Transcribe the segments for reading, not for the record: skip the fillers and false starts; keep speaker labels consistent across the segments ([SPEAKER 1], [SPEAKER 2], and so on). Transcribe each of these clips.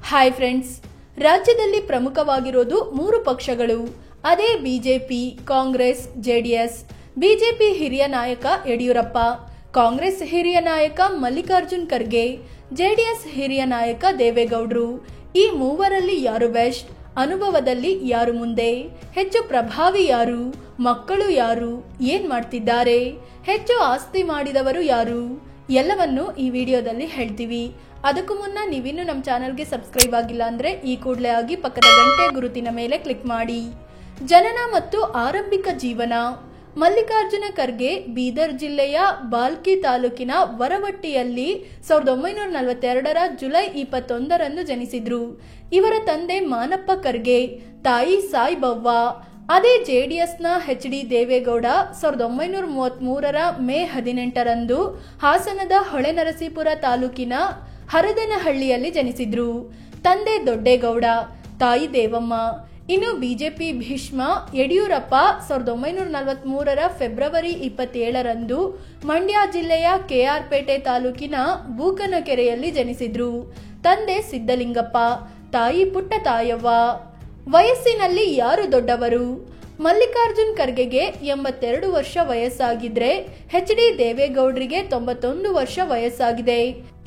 [SPEAKER 1] Hi friends, ರಾಜ್ಯದಲ್ಲಿ ಪ್ರಮುಖವಾಗಿರೋದು 3 ಪಕ್ಷಗಳು. ಅದೇ ಬಿಜೆಪಿ, ಕಾಂಗ್ರೆಸ್, ಜೆಡಿಎಸ್. ಬಿಜೆಪಿ ಹಿರಿಯ ನಾಯಕ ಯಡಿಯೂರಪ್ಪ, ಕಾಂಗ್ರೆಸ್ ಹಿರಿಯ ನಾಯಕ ಮಲ್ಲಿಕಾರ್ಜುನ್ ಖರ್ಗೆ, ಜೆಡಿಎಸ್ ಹಿರಿಯ ನಾಯಕ ದೇವೇಗೌಡರು. ಈ ಮೂವರಲ್ಲಿ ಯಾರು ಬೆಸ್ಟ್? ಅನುಭವದಲ್ಲಿ ಯಾರು ಮುಂದೆ? ಹೆಚ್ಚು ಪ್ರಭಾವಿ ಯಾರು? ಮಕ್ಕಳು ಯಾರು? ಏನ್ ಮಾಡ್ತಿದ್ದಾರೆ? ಹೆಚ್ಚು ಆಸ್ತಿ ಮಾಡಿದವರು ಯಾರು? ಎಲ್ಲವನ್ನು ಈ ವಿಡಿಯೋದಲ್ಲಿ ಹೇಳ್ತೀವಿ. ಅದಕ್ಕೂ ಮುನ್ನ ನೀವಿನ್ನು ನಮ್ಮ ಚಾನಲ್ಗೆ ಸಬ್ಸ್ಕ್ರೈಬ್ ಆಗಿಲ್ಲ ಅಂದ್ರೆ ಈ ಕೂಡಲೇ ಆಗಿ ಪಕ್ಕದ ಗಂಟೆ ಗುರುತಿನ ಮೇಲೆ ಕ್ಲಿಕ್ ಮಾಡಿ. ಜನನ ಮತ್ತು ಆರಂಭಿಕ ಜೀವನ. ಮಲ್ಲಿಕಾರ್ಜುನ ಖರ್ಗೆ ಬೀದರ್ ಜಿಲ್ಲೆಯ ಬಾಲ್ಕಿ ತಾಲೂಕಿನ ವರವಟ್ಟಿಯಲ್ಲಿ 1942ರ ಜುಲೈ 21ರಂದು ಜನಿಸಿದ್ರು. ಇವರ ತಂದೆ ಮಾನಪ್ಪ ಖರ್ಗೆ, ತಾಯಿ ಸಾಯಿಬವ್ವ. ಅದೇ ಜೆಡಿಎಸ್ನ ಎಚ್.ಡಿ. ದೇವೇಗೌಡ 1933ರ ಮೇ 18ರಂದು ಹಾಸನದ ಹೊಳೆನರಸೀಪುರ ತಾಲೂಕಿನ ಹರದನಹಳ್ಳಿಯಲ್ಲಿ ಜನಿಸಿದ್ರು. ತಂದೆ ದೊಡ್ಡೇಗೌಡ, ತಾಯಿ ದೇವಮ್ಮ. ಇನ್ನು ಬಿಜೆಪಿ ಭೀಷ್ಮ ಯಡಿಯೂರಪ್ಪ 1943ರ ಫೆಬ್ರವರಿ 27ರಂದು ಮಂಡ್ಯ ಜಿಲ್ಲೆಯ ಕೆಆರ್ ಪೇಟೆ ತಾಲೂಕಿನ ಬೂಕನಕೆರೆಯಲ್ಲಿ ಜನಿಸಿದ್ರು. ತಂದೆ ಸಿದ್ದಲಿಂಗಪ್ಪ, ತಾಯಿ ಪುಟ್ಟ ತಾಯವ್ವ. ವಯಸ್ಸಿನಲ್ಲಿ ಯಾರು ದೊಡ್ಡವರು? ಮಲ್ಲಿಕಾರ್ಜುನ್ ಖರ್ಗೆಗೆ 82 ವರ್ಷ ವಯಸ್ಸಾಗಿದ್ರೆ ಎಚ್.ಡಿ. ದೇವೇಗೌಡರಿಗೆ 91 ವರ್ಷ ವಯಸ್ಸಾಗಿದೆ.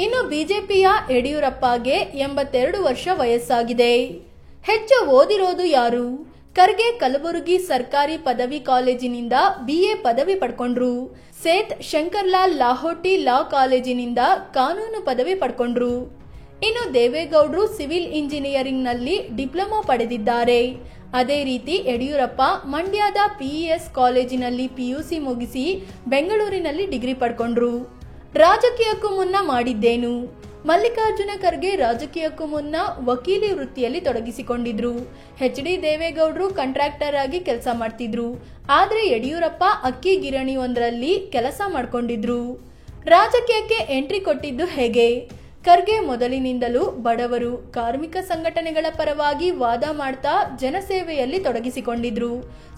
[SPEAKER 1] ಇನ್ನು ಬಿಜೆಪಿಯ ಯಡಿಯೂರಪ್ಪಗೆ 82 ವರ್ಷ ವಯಸ್ಸಾಗಿದೆ. ಹೆಚ್ಚು ಓದಿರೋದು ಯಾರು? ಖರ್ಗೆ ಕಲಬುರಗಿ ಸರ್ಕಾರಿ ಪದವಿ ಕಾಲೇಜಿನಿಂದ BA ಪದವಿ ಪಡ್ಕೊಂಡ್ರು. ಸೇತ್ ಶಂಕರ್ಲಾಲ್ ಲಾಹೋಟಿ ಲಾ ಕಾಲೇಜಿನಿಂದ ಕಾನೂನು ಪದವಿ ಪಡ್ಕೊಂಡ್ರು. ಇನ್ನು ದೇವೇಗೌಡರು ಸಿವಿಲ್ ಇಂಜಿನಿಯರಿಂಗ್ ನಲ್ಲಿ ಡಿಪ್ಲೊಮಾ ಪಡೆದಿದ್ದಾರೆ. ಅದೇ ರೀತಿ ಯಡಿಯೂರಪ್ಪ ಮಂಡ್ಯದ PES ಕಾಲೇಜಿನಲ್ಲಿ PUC ಮುಗಿಸಿ ಬೆಂಗಳೂರಿನಲ್ಲಿ ಡಿಗ್ರಿ ಪಡ್ಕೊಂಡ್ರು. ರಾಜಕೀಯಕ್ಕೂ ಮುನ್ನ ಮಾಡಿದ್ದೇನು? ಮಲ್ಲಿಕಾರ್ಜುನ ಖರ್ಗೆ ರಾಜಕೀಯಕ್ಕೂ ಮುನ್ನ ವಕೀಲಿ ವೃತ್ತಿಯಲ್ಲಿ ತೊಡಗಿಸಿಕೊಂಡಿದ್ರು. ಎಚ್.ಡಿ. ದೇವೇಗೌಡರು ಕಾಂಟ್ರಾಕ್ಟರ್ ಆಗಿ ಕೆಲಸ ಮಾಡ್ತಿದ್ರು. ಆದ್ರೆ ಯಡಿಯೂರಪ್ಪ ಅಕ್ಕಿ ಗಿರಣಿ ಒಂದರಲ್ಲಿ ಕೆಲಸ ಮಾಡ್ಕೊಂಡಿದ್ರು. ರಾಜಕೀಯಕ್ಕೆ ಎಂಟ್ರಿ ಕೊಟ್ಟಿದ್ದು ಹೇಗೆ? ಖರ್ಗೆ ಮೊದಲಿನಿಂದಲೂ ಬಡವರು, ಕಾರ್ಮಿಕ ಸಂಘಟನೆಗಳ ಪರವಾಗಿ ವಾದ ಮಾಡ್ತಾ ಜನಸೇವೆಯಲ್ಲಿ ತೊಡಗಿಸಿಕೊಂಡಿದ್ರು.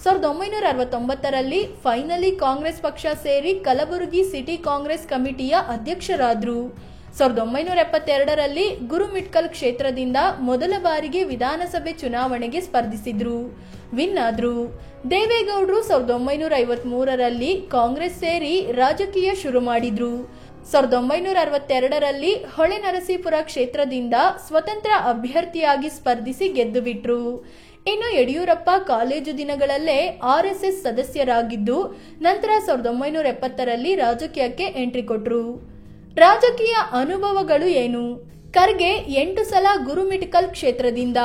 [SPEAKER 1] 1969ರಲ್ಲಿ ಫೈನಲಿ ಕಾಂಗ್ರೆಸ್ ಪಕ್ಷ ಸೇರಿ ಕಲಬುರಗಿ ಸಿಟಿ ಕಾಂಗ್ರೆಸ್ ಕಮಿಟಿಯ ಅಧ್ಯಕ್ಷರಾದ್ರು. 1972ರಲ್ಲಿ ಗುರುಮಿಟ್ಕಲ್ ಕ್ಷೇತ್ರದಿಂದ ಮೊದಲ ಬಾರಿಗೆ ವಿಧಾನಸಭೆ ಚುನಾವಣೆಗೆ ಸ್ಪರ್ಧಿಸಿದ್ರು. ವಿನ್ ಆದ್ರು. ದೇವೇಗೌಡರು 1953ರಲ್ಲಿ ಕಾಂಗ್ರೆಸ್ ಸೇರಿ ರಾಜಕೀಯ ಶುರು ಮಾಡಿದ್ರು. 1962ರಲ್ಲಿ ಹೊಳೆನರಸೀಪುರ ಕ್ಷೇತ್ರದಿಂದ ಸ್ವತಂತ್ರ ಅಭ್ಯರ್ಥಿಯಾಗಿ ಸ್ಪರ್ಧಿಸಿ ಗೆದ್ದು ಬಿಟ್ರು. ಇನ್ನು ಯಡಿಯೂರಪ್ಪ ಕಾಲೇಜು ದಿನಗಳಲ್ಲೇ RSS ಸದಸ್ಯರಾಗಿದ್ದು ನಂತರ 1970ರಲ್ಲಿ ರಾಜಕೀಯಕ್ಕೆ ಎಂಟ್ರಿ ಕೊಟ್ರು. ರಾಜಕೀಯ ಅನುಭವಗಳು ಏನು? ಖರ್ಗೆ 8 ಸಲ ಗುರುಮಿಟ್ಕಲ್ ಕ್ಷೇತ್ರದಿಂದ,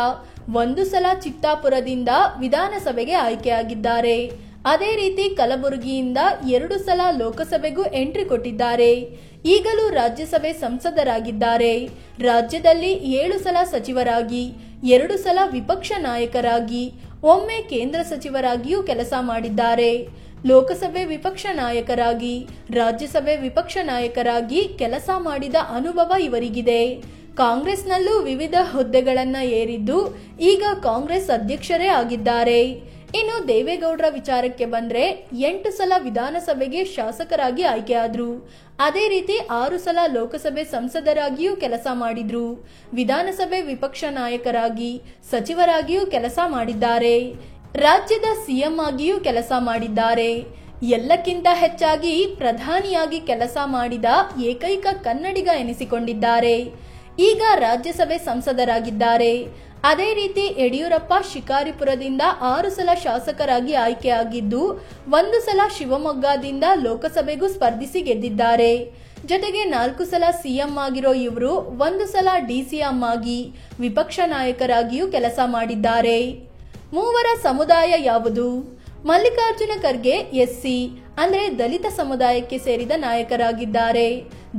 [SPEAKER 1] 1 ಸಲ ಚಿತ್ತಾಪುರದಿಂದ ವಿಧಾನಸಭೆಗೆ ಆಯ್ಕೆಯಾಗಿದ್ದಾರೆ. ಅದೇ ರೀತಿ ಕಲಬುರಗಿಯಿಂದ 2 ಸಲ ಲೋಕಸಭೆಗೂ ಎಂಟ್ರಿ ಕೊಟ್ಟಿದ್ದಾರೆ. ಈಗಲೂ ರಾಜ್ಯಸಭೆ ಸಂಸದರಾಗಿದ್ದಾರೆ. ರಾಜ್ಯದಲ್ಲಿ 7 ಸಲ ಸಚಿವರಾಗಿ, 2 ಸಲ ವಿಪಕ್ಷ ನಾಯಕರಾಗಿ, ಒಮ್ಮೆ ಕೇಂದ್ರ ಸಚಿವರಾಗಿಯೂ ಕೆಲಸ ಮಾಡಿದ್ದಾರೆ. ಲೋಕಸಭೆ ವಿಪಕ್ಷ ನಾಯಕರಾಗಿ, ರಾಜ್ಯಸಭೆ ವಿಪಕ್ಷ ನಾಯಕರಾಗಿ ಕೆಲಸ ಮಾಡಿದ ಅನುಭವ ಇವರಿಗಿದೆ. ಕಾಂಗ್ರೆಸ್ನಲ್ಲೂ ವಿವಿಧ ಹುದ್ದೆಗಳನ್ನ ಏರಿದ್ದು ಈಗ ಕಾಂಗ್ರೆಸ್ ಅಧ್ಯಕ್ಷರೇ ಆಗಿದ್ದಾರೆ. ಇನ್ನು ದೇವೇಗೌಡರ ವಿಚಾರಕ್ಕೆ ಬಂದ್ರೆ 8 ಸಲ ವಿಧಾನಸಭೆಗೆ ಶಾಸಕರಾಗಿ ಆಯ್ಕೆಯಾದ್ರು. ಅದೇ ರೀತಿ 6 ಸಲ ಲೋಕಸಭೆ ಸಂಸದರಾಗಿಯೂ ಕೆಲಸ ಮಾಡಿದ್ರು. ವಿಧಾನಸಭೆ ವಿಪಕ್ಷ ನಾಯಕರಾಗಿ, ಸಚಿವರಾಗಿಯೂ ಕೆಲಸ ಮಾಡಿದ್ದಾರೆ. ರಾಜ್ಯದ CM ಆಗಿಯೂ ಕೆಲಸ ಮಾಡಿದ್ದಾರೆ. ಎಲ್ಲಕ್ಕಿಂತ ಹೆಚ್ಚಾಗಿ ಪ್ರಧಾನಿಯಾಗಿ ಕೆಲಸ ಮಾಡಿದ ಏಕೈಕ ಕನ್ನಡಿಗ ಎನಿಸಿಕೊಂಡಿದ್ದಾರೆ. ಈಗ ರಾಜ್ಯಸಭೆ ಸಂಸದರಾಗಿದ್ದಾರೆ. ಅದೇ ರೀತಿ ಯಡಿಯೂರಪ್ಪ ಶಿಕಾರಿಪುರದಿಂದ 6 ಸಲ ಶಾಸಕರಾಗಿ ಆಯ್ಕೆಯಾಗಿದ್ದು 1 ಸಲ ಶಿವಮೊಗ್ಗದಿಂದ ಲೋಕಸಭೆಗೂ ಸ್ಪರ್ಧಿಸಿ ಗೆದ್ದಿದ್ದಾರೆ. ಜೊತೆಗೆ 4 ಸಲ CM ಆಗಿರೋ ಇವರು 1 ಸಲ DCM ಆಗಿ ವಿಪಕ್ಷ ನಾಯಕರಾಗಿಯೂ ಕೆಲಸ ಮಾಡಿದ್ದಾರೆ. ಮೂವರ ಸಮುದಾಯ ಯಾವುದು? ಮಲ್ಲಿಕಾರ್ಜುನ ಖರ್ಗೆ SC ಅಂದ್ರೆ ದಲಿತ ಸಮುದಾಯಕ್ಕೆ ಸೇರಿದ ನಾಯಕರಾಗಿದ್ದಾರೆ.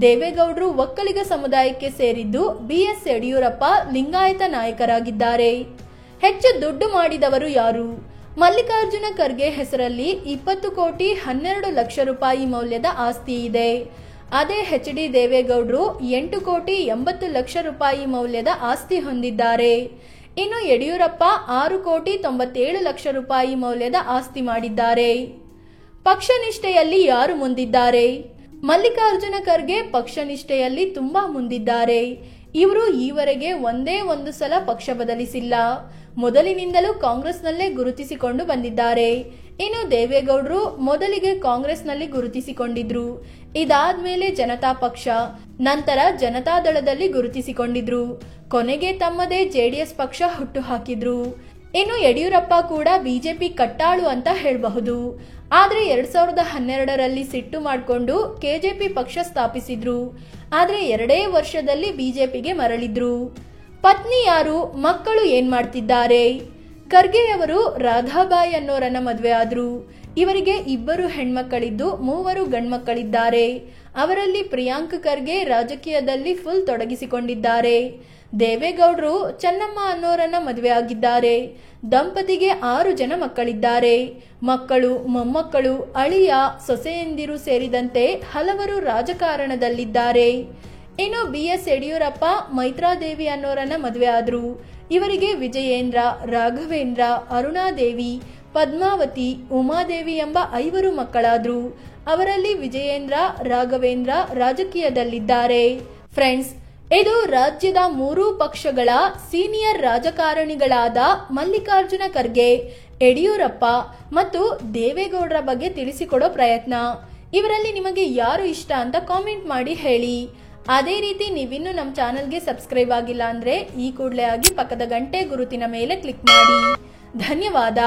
[SPEAKER 1] ದೇವೇಗೌಡರು ಒಕ್ಕಲಿಗ ಸಮುದಾಯಕ್ಕೆ ಸೇರಿದ್ದು, BS ಯಡಿಯೂರಪ್ಪ ಲಿಂಗಾಯತ ನಾಯಕರಾಗಿದ್ದಾರೆ. ಹೆಚ್ಚು ದುಡ್ಡು ಮಾಡಿದವರು ಯಾರು? ಮಲ್ಲಿಕಾರ್ಜುನ ಖರ್ಗೆ ಹೆಸರಲ್ಲಿ 20 ಕೋಟಿ 12 ಲಕ್ಷ ರೂಪಾಯಿ ಮೌಲ್ಯದ ಆಸ್ತಿ ಇದೆ. ಅದೇ ಎಚ್.ಡಿ. ದೇವೇಗೌಡರು 8 ಕೋಟಿ 80 ಲಕ್ಷ ರೂಪಾಯಿ ಮೌಲ್ಯದ ಆಸ್ತಿ ಹೊಂದಿದ್ದಾರೆ. ಇನ್ನು ಯಡಿಯೂರಪ್ಪ 6 ಕೋಟಿ 97 ಲಕ್ಷ ರೂಪಾಯಿ ಮೌಲ್ಯದ ಆಸ್ತಿ ಮಾಡಿದ್ದಾರೆ. ಪಕ್ಷ ನಿಷ್ಠೆಯಲ್ಲಿ ಯಾರು ಮುಂದಿದ್ದಾರೆ? ಮಲ್ಲಿಕಾರ್ಜುನ ಖರ್ಗೆ ಪಕ್ಷ ನಿಷ್ಠೆಯಲ್ಲಿ ತುಂಬಾ ಮುಂದಿದ್ದಾರೆ. ಇವರು ಈವರೆಗೆ ಒಂದೇ ಒಂದು ಸಲ ಪಕ್ಷ ಬದಲಿಸಿಲ್ಲ. ಮೊದಲಿನಿಂದಲೂ ಕಾಂಗ್ರೆಸ್ನಲ್ಲೇ ಗುರುತಿಸಿಕೊಂಡು ಬಂದಿದ್ದಾರೆ. ಇನ್ನು ದೇವೇಗೌಡರು ಮೊದಲಿಗೆ ಕಾಂಗ್ರೆಸ್ನಲ್ಲಿ ಗುರುತಿಸಿಕೊಂಡಿದ್ರು. ಇದಾದ್ಮೇಲೆ ಜನತಾ ಪಕ್ಷ, ನಂತರ ಜನತಾದಳದಲ್ಲಿ ಗುರುತಿಸಿಕೊಂಡಿದ್ರು. ಕೊನೆಗೆ ತಮ್ಮದೇ ಜೆಡಿಎಸ್ ಪಕ್ಷ ಹುಟ್ಟು ಹಾಕಿದ್ರು. ಇನ್ನು ಯಡಿಯೂರಪ್ಪ ಕೂಡ ಬಿಜೆಪಿ ಕಟ್ಟಾಳು ಅಂತ ಹೇಳಬಹುದು. ಆದ್ರೆ 2012ರಲ್ಲಿ ಸಿಟ್ಟು ಮಾಡಿಕೊಂಡು ಕೆಜೆಪಿ ಪಕ್ಷ ಸ್ಥಾಪಿಸಿದ್ರು. ಆದ್ರೆ 2 ವರ್ಷದಲ್ಲಿ ಬಿಜೆಪಿಗೆ ಮರಳಿದ್ರು. ಪತ್ನಿ ಯಾರು, ಮಕ್ಕಳು ಏನ್ ಮಾಡ್ತಿದ್ದಾರೆ? ಖರ್ಗೆಯವರು ರಾಧಾಬಾಯಿ ಅನ್ನೋರನ್ನ ಮದುವೆ ಆದ್ರು. ಇವರಿಗೆ 2 ಹೆಣ್ಮಕ್ಕಳಿದ್ದು 3 ಗಂಡ್ಮಕ್ಕಳಿದ್ದಾರೆ. ಅವರಲ್ಲಿ ಪ್ರಿಯಾಂಕ್ ಖರ್ಗೆ ರಾಜಕೀಯದಲ್ಲಿ ಫುಲ್ ತೊಡಗಿಸಿಕೊಂಡಿದ್ದಾರೆ. ದೇವೇಗೌಡರು ಚೆನ್ನಮ್ಮ ಅನ್ನೋರನ್ನ ಮದುವೆ ಆಗಿದ್ದಾರೆ. ದಂಪತಿಗೆ 6 ಜನ ಮಕ್ಕಳಿದ್ದಾರೆ. ಮಕ್ಕಳು, ಮೊಮ್ಮಕ್ಕಳು, ಅಳಿಯ, ಸೊಸೆಯಂದಿರು ಸೇರಿದಂತೆ ಹಲವರು ರಾಜಕಾರಣದಲ್ಲಿದ್ದಾರೆ. ಇನ್ನು BS ಯಡಿಯೂರಪ್ಪ ಮೈತ್ರಾದೇವಿ ಅನ್ನೋರನ್ನ ಮದುವೆ ಆದ್ರು. ಇವರಿಗೆ ವಿಜಯೇಂದ್ರ, ರಾಘವೇಂದ್ರ, ಅರುಣಾದೇವಿ, ಪದ್ಮಾವತಿ, ಉಮಾದೇವಿ ಎಂಬ 5 ಮಕ್ಕಳಾದ್ರು. ಅವರಲ್ಲಿ ವಿಜಯೇಂದ್ರ, ರಾಘವೇಂದ್ರ ರಾಜಕೀಯದಲ್ಲಿದ್ದಾರೆ. ಫ್ರೆಂಡ್ಸ್, ಇದು ರಾಜ್ಯದ 3 ಪಕ್ಷಗಳ ಸೀನಿಯರ್ ರಾಜಕಾರಣಿಗಳಾದ ಮಲ್ಲಿಕಾರ್ಜುನ ಖರ್ಗೆ, ಯಡಿಯೂರಪ್ಪ ಮತ್ತು ದೇವೇಗೌಡರ ಬಗ್ಗೆ ತಿಳಿಸಿಕೊಡೋ ಪ್ರಯತ್ನ. ಇವರಲ್ಲಿ ನಿಮಗೆ ಯಾರು ಇಷ್ಟ ಅಂತ ಕಾಮೆಂಟ್ ಮಾಡಿ ಹೇಳಿ. ಅದೇ ರೀತಿ ನೀವಿನ್ನೂ ನಮ್ಮ ಚಾನಲ್ಗೆ ಸಬ್ಸ್ಕ್ರೈಬ್ ಆಗಿಲ್ಲ ಅಂದ್ರೆ ಈ ಕೂಡಲೇ ಆಗಿ ಪಕ್ಕದ ಗಂಟೆ ಗುರುತಿನ ಮೇಲೆ ಕ್ಲಿಕ್ ಮಾಡಿ. ಧನ್ಯವಾದ.